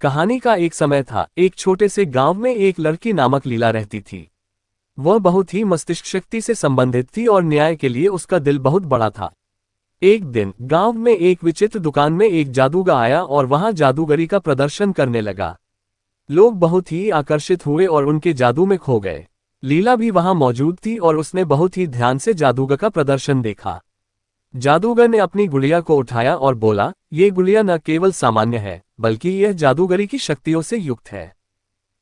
कहानी का एक समय था। एक छोटे से गांव में एक लड़की नामक लीला रहती थी। वह बहुत ही मस्तिष्क शक्ति से संबंधित थी और न्याय के लिए उसका दिल बहुत बड़ा था। एक दिन गांव में एक विचित्र दुकान में एक जादूगर आया और वहां जादूगरी का प्रदर्शन करने लगा। लोग बहुत ही आकर्षित हुए और उनके जादू में खो गए। लीला भी वहां मौजूद थी और उसने बहुत ही ध्यान से जादूगर का प्रदर्शन देखा। जादूगर ने अपनी गुड़िया को उठाया और बोला, ये गुड़िया न केवल सामान्य है, बल्कि यह जादूगरी की शक्तियों से युक्त है।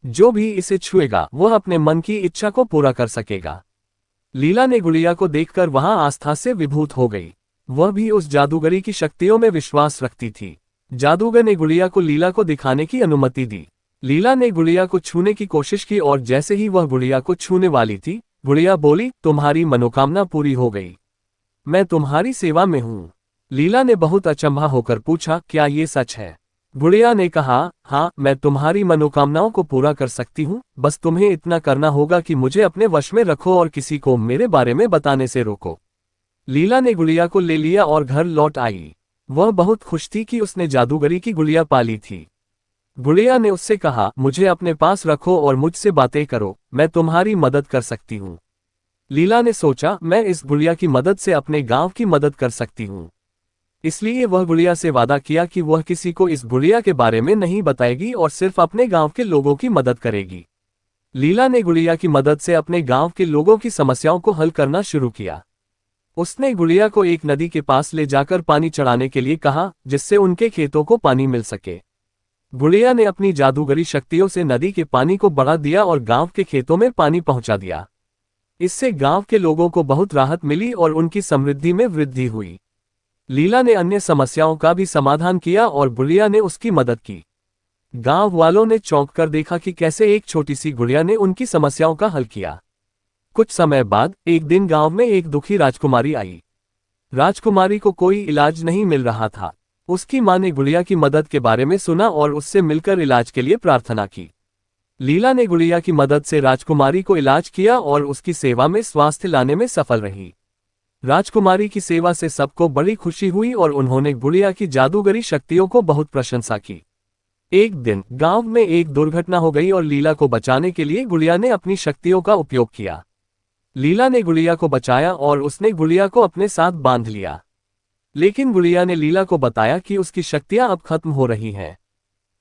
जो भी इसे छुएगा वह अपने मन की इच्छा को पूरा कर सकेगा। लीला ने गुड़िया को देखकर वहां आस्था से विभूत हो गई। वह भी उस जादूगरी की शक्तियों में विश्वास रखती थी। जादूगर ने गुड़िया को लीला को दिखाने की अनुमति दी। लीला ने गुड़िया को छूने की कोशिश की और जैसे ही वह गुड़िया को छूने वाली थी, गुड़िया बोली, तुम्हारी मनोकामना पूरी हो गई। मैं तुम्हारी सेवा में हूँ। लीला ने बहुत अचंभा होकर पूछा, क्या ये सच है? गुड़िया ने कहा, हाँ, मैं तुम्हारी मनोकामनाओं को पूरा कर सकती हूँ। बस तुम्हें इतना करना होगा कि मुझे अपने वश में रखो और किसी को मेरे बारे में बताने से रोको। लीला ने गुड़िया को ले लिया और घर लौट आई। वह बहुत खुश थी कि उसने जादूगरी की गुड़िया पाली थी। गुड़िया ने उससे कहा, मुझे अपने पास रखो और मुझसे बातें करो, मैं तुम्हारी मदद कर सकती हूँ। लीला ने सोचा, मैं इस गुड़िया की मदद से अपने गांव की मदद कर सकती हूँ। इसलिए वह गुड़िया से वादा किया कि वह किसी को इस गुड़िया के बारे में नहीं बताएगी और सिर्फ अपने गांव के लोगों की मदद करेगी। लीला ने गुड़िया की मदद से अपने गांव के लोगों की समस्याओं को हल करना शुरू किया। उसने गुड़िया को एक नदी के पास ले जाकर पानी चढ़ाने के लिए कहा, जिससे उनके खेतों को पानी मिल सके। गुड़िया ने अपनी जादूगरी शक्तियों से नदी के पानी को बढ़ा दिया और गांव के खेतों में पानी पहुंचा दिया। इससे गांव के लोगों को बहुत राहत मिली और उनकी समृद्धि में वृद्धि हुई। लीला ने अन्य समस्याओं का भी समाधान किया और गुड़िया ने उसकी मदद की। गांव वालों ने चौंक कर देखा कि कैसे एक छोटी सी गुड़िया ने उनकी समस्याओं का हल किया। कुछ समय बाद एक दिन गांव में एक दुखी राजकुमारी आई। राजकुमारी को कोई इलाज नहीं मिल रहा था। उसकी मां ने गुड़िया की मदद के बारे में सुना और उससे मिलकर इलाज के लिए प्रार्थना की। लीला ने गुड़िया की मदद से राजकुमारी को इलाज किया और उसकी सेवा में स्वास्थ्य लाने में सफल रही। राजकुमारी की सेवा से सबको बड़ी खुशी हुई और उन्होंने गुड़िया की जादूगरी शक्तियों को बहुत प्रशंसा की। एक दिन गांव में एक दुर्घटना हो गई और लीला को बचाने के लिए गुड़िया ने अपनी शक्तियों का उपयोग किया। लीला ने गुड़िया को बचाया और उसने गुड़िया को अपने साथ बांध लिया। लेकिन गुड़िया ने लीला को बताया कि उसकी शक्तियां अब खत्म हो रही हैं।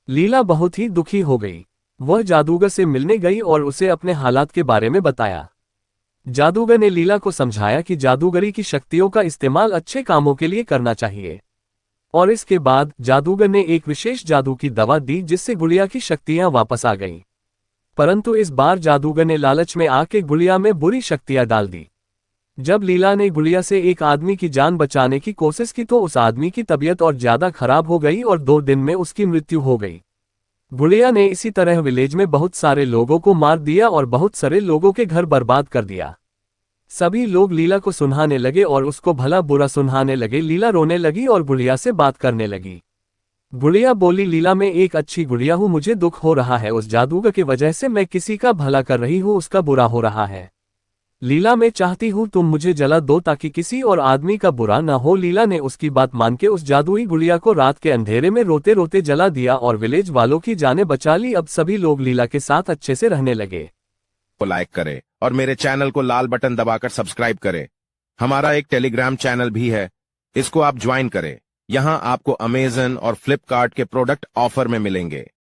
लीला बहुत ही दुखी हो गई। वह जादूगर से मिलने गई और उसे अपने हालात के बारे में बताया। जादूगर ने लीला को समझाया कि जादूगरी की शक्तियों का इस्तेमाल अच्छे कामों के लिए करना चाहिए। और इसके बाद जादूगर ने एक विशेष जादू की दवा दी जिससे गुड़िया की शक्तियां वापस आ गईं। परंतु इस बार जादूगर ने लालच में आके गुड़िया में बुरी शक्तियां डाल दी। जब लीला ने गुड़िया से एक आदमी की जान बचाने की कोशिश की तो उस आदमी की तबीयत और ज्यादा खराब हो गई और 2 दिन में उसकी मृत्यु हो गई। गुड़िया ने इसी तरह विलेज में बहुत सारे लोगों को मार दिया और बहुत सारे लोगों के घर बर्बाद कर दिया। सभी लोग लीला को सुनाने लगे और उसको भला बुरा सुनाने लगे। लीला रोने लगी और गुड़िया से बात करने लगी। गुड़िया बोली, लीला मैं एक अच्छी गुड़िया हूँ, मुझे दुख हो रहा है। उस जादूगर की वजह से मैं किसी का भला कर रही हूँ, उसका बुरा हो रहा है। लीला मैं चाहती हूँ तुम मुझे जला दो ताकि किसी और आदमी का बुरा न हो। लीला ने उसकी बात मान के उस जादुई गुड़िया को रात के अंधेरे में रोते रोते जला दिया और विलेज वालों की जानें बचा ली। अब सभी लोग लीला के साथ अच्छे से रहने लगे। को लाइक करें और मेरे चैनल को लाल बटन दबाकर सब्सक्राइब करें। हमारा एक टेलीग्राम चैनल भी है, इसको आप ज्वाइन करें। यहाँ आपको अमेज़न और फ्लिपकार्ट के प्रोडक्ट ऑफर में मिलेंगे।